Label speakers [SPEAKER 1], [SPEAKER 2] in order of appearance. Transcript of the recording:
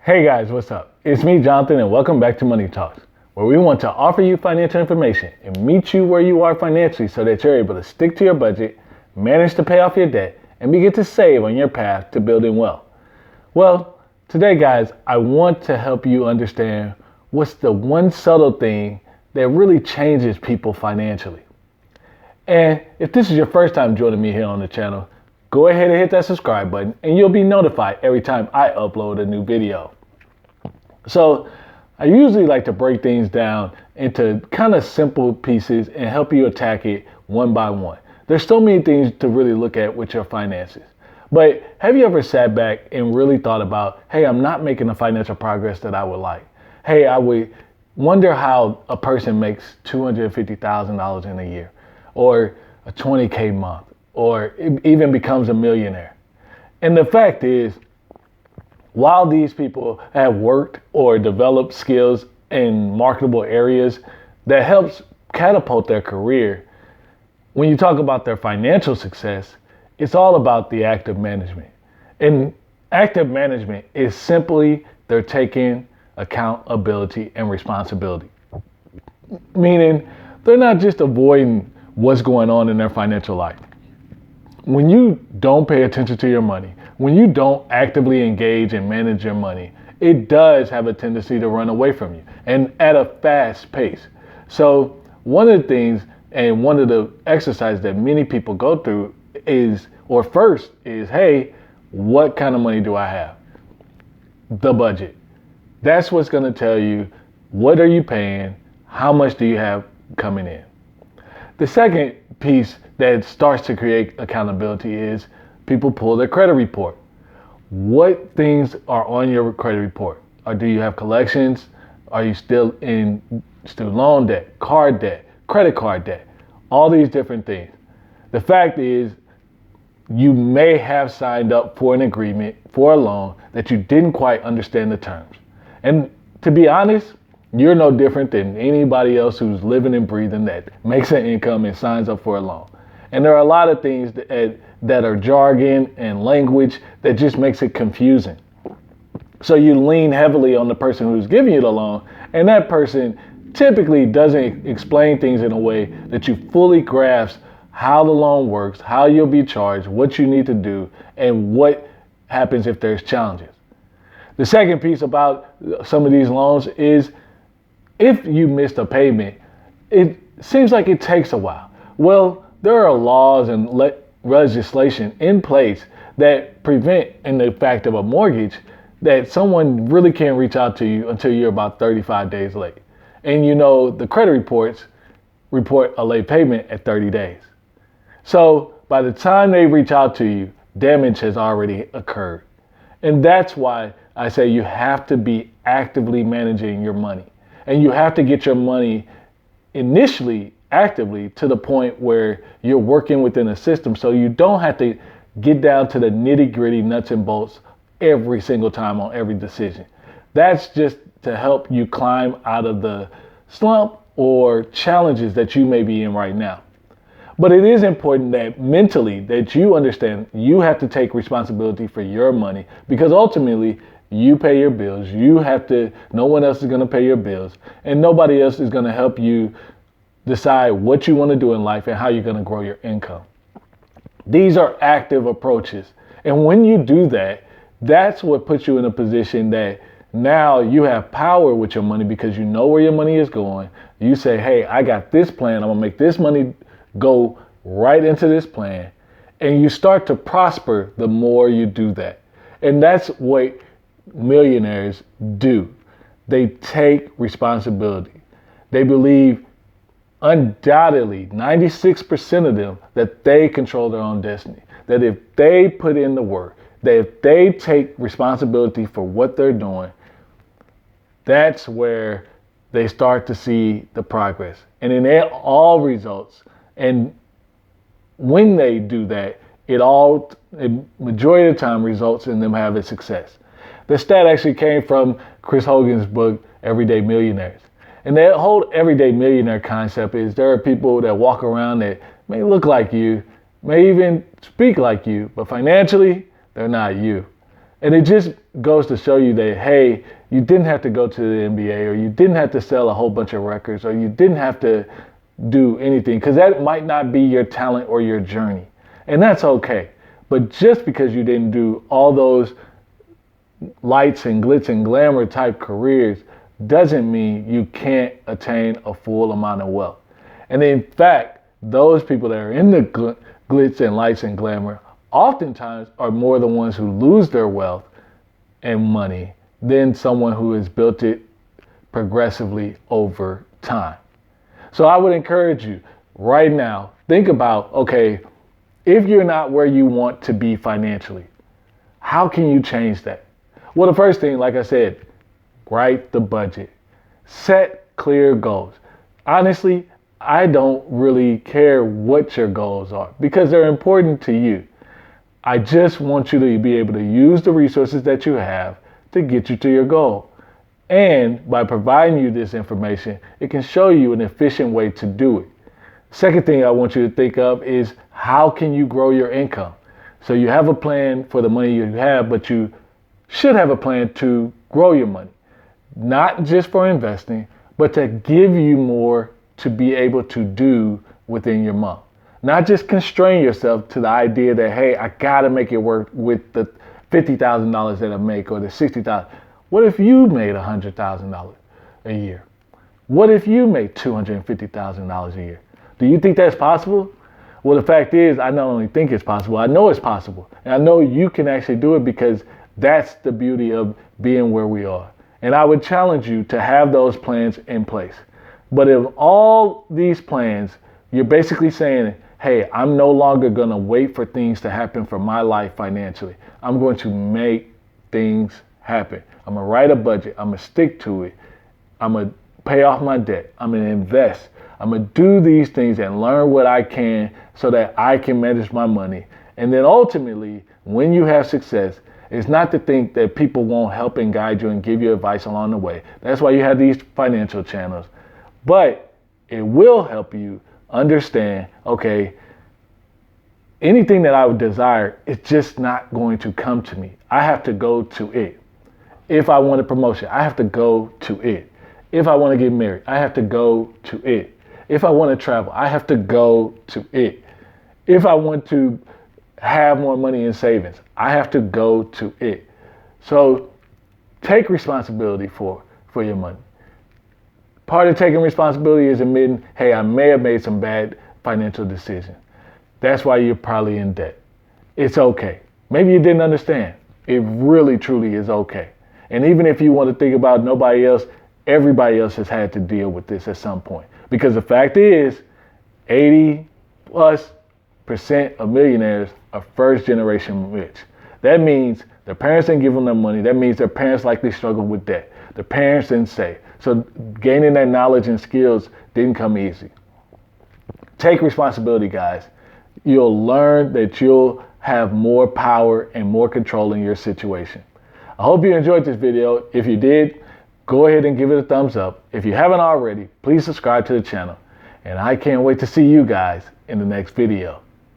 [SPEAKER 1] Hey guys, what's up? It's me, Jonathan, and welcome back to Money Talks, where we want to offer you financial information and meet you where you are financially so that you're able to stick to your budget, manage to pay off your debt, and begin to save on your path to building wealth. Well, today, guys, I want to help you understand what's the one subtle thing that really changes people financially. And if this is your first time joining me here on the channel, go ahead and hit that subscribe button and you'll be notified every time I upload a new video. So I usually like to break things down into kind of simple pieces and help you attack it one by one. There's so many things to really look at with your finances. But have you ever sat back and really thought about, hey, I'm not making the financial progress that I would like. Hey, I would wonder how a person makes $250,000 in a year or a 20K month or even becomes a millionaire. And the fact is, while these people have worked or developed skills in marketable areas that helps catapult their career, when you talk about their financial success, it's all about the active management. And active management is simply they're taking accountability and responsibility. Meaning they're not just avoiding what's going on in their financial life. When you don't pay attention to your money, when you don't actively engage and manage your money, it does have a tendency to run away from you and at a fast pace. So one of the things and one of the exercises that many people go through is, hey, what kind of money do I have? The budget. That's what's going to tell you what are you paying, how much do you have coming in. The second piece that starts to create accountability is people pull their credit report. What things are on your credit report? Or do you have collections? Are you still in student loan debt, card debt, credit card debt? All these different things. The fact is, you may have signed up for an agreement for a loan that you didn't quite understand the terms. And to be honest, you're no different than anybody else who's living and breathing that makes an income and signs up for a loan. And there are a lot of things that are jargon and language that just makes it confusing. So you lean heavily on the person who's giving you the loan, and that person typically doesn't explain things in a way that you fully grasp how the loan works, how you'll be charged, what you need to do, and what happens if there's challenges. The second piece about some of these loans is if you missed a payment, it seems like it takes a while. Well, there are laws and legislation in place that prevent, in the fact of a mortgage, that someone really can't reach out to you until you're about 35 days late. And you know, the credit reports report a late payment at 30 days. So by the time they reach out to you, damage has already occurred. And that's why I say you have to be actively managing your money. And you have to get your money initially actively to the point where you're working within a system so you don't have to get down to the nitty-gritty nuts and bolts every single time on every decision. That's just to help you climb out of the slump or challenges that you may be in right now. But it is important that mentally that you understand you have to take responsibility for your money, because ultimately you pay your bills. No one else is going to pay your bills, and nobody else is going to help you decide what you want to do in life and how you're going to grow your income. These are active approaches. And when you do that, that's what puts you in a position that now you have power with your money because you know where your money is going. You say, hey, I got this plan. I'm going to make this money go right into this plan. And you start to prosper the more you do that. And that's what millionaires do. They take responsibility. They believe undoubtedly 96% of them that they control their own destiny, that if they put in the work, that if they take responsibility for what they're doing, that's where they start to see the progress. And then it all results. And when they do that, majority of the time results in them having success. The stat actually came from Chris Hogan's book, Everyday Millionaires. And that whole everyday millionaire concept is there are people that walk around that may look like you, may even speak like you, but financially, they're not you. And it just goes to show you that, hey, you didn't have to go to the NBA, or you didn't have to sell a whole bunch of records, or you didn't have to do anything, because that might not be your talent or your journey. And that's okay. But just because you didn't do all those lights and glitz and glamour type careers doesn't mean you can't attain a full amount of wealth. And in fact, those people that are in the glitz and lights and glamour oftentimes are more the ones who lose their wealth and money than someone who has built it progressively over time. So I would encourage you right now, think about, okay, if you're not where you want to be financially, how can you change that? Well, the first thing, like I said, write the budget. Set clear goals. Honestly, I don't really care what your goals are because they're important to you. I just want you to be able to use the resources that you have to get you to your goal. And by providing you this information, it can show you an efficient way to do it. Second thing I want you to think of is, how can you grow your income? So you have a plan for the money you have, but you should have a plan to grow your money. Not just for investing, but to give you more to be able to do within your month. Not just constrain yourself to the idea that, hey, I gotta make it work with the $50,000 that I make, or the $60,000. What if you made $100,000 a year? What if you made $250,000 a year? Do you think that's possible? Well, the fact is, I not only think it's possible, I know it's possible. And I know you can actually do it, because that's the beauty of being where we are. And I would challenge you to have those plans in place. But if all these plans, you're basically saying, hey, I'm no longer going to wait for things to happen for my life financially. I'm going to make things happen. I'm going to write a budget. I'm going to stick to it. I'm going to pay off my debt. I'm going to invest. I'm going to do these things and learn what I can so that I can manage my money. And then ultimately, when you have success, it's not to think that people won't help and guide you and give you advice along the way. That's why you have these financial channels. But it will help you understand, okay, anything that I would desire is just not going to come to me. I have to go to it. If I want a promotion, I have to go to it. If I want to get married, I have to go to it. If I want to travel, I have to go to it. If I want to have more money in savings, I have to go to it. So take responsibility for your money. Part of taking responsibility is admitting, hey, I may have made some bad financial decisions. That's why you're probably in debt. It's okay. Maybe you didn't understand. It really, truly is okay. And even if you want to think about nobody else, everybody else has had to deal with this at some point. Because the fact is, 80+% of millionaires are first generation rich. That means their parents didn't give them their money. That means their parents likely struggled with debt. The parents didn't save. So gaining that knowledge and skills didn't come easy. Take responsibility, guys. You'll learn that you'll have more power and more control in your situation. I hope you enjoyed this video. If you did, go ahead and give it a thumbs up. If you haven't already, please subscribe to the channel. And I can't wait to see you guys in the next video.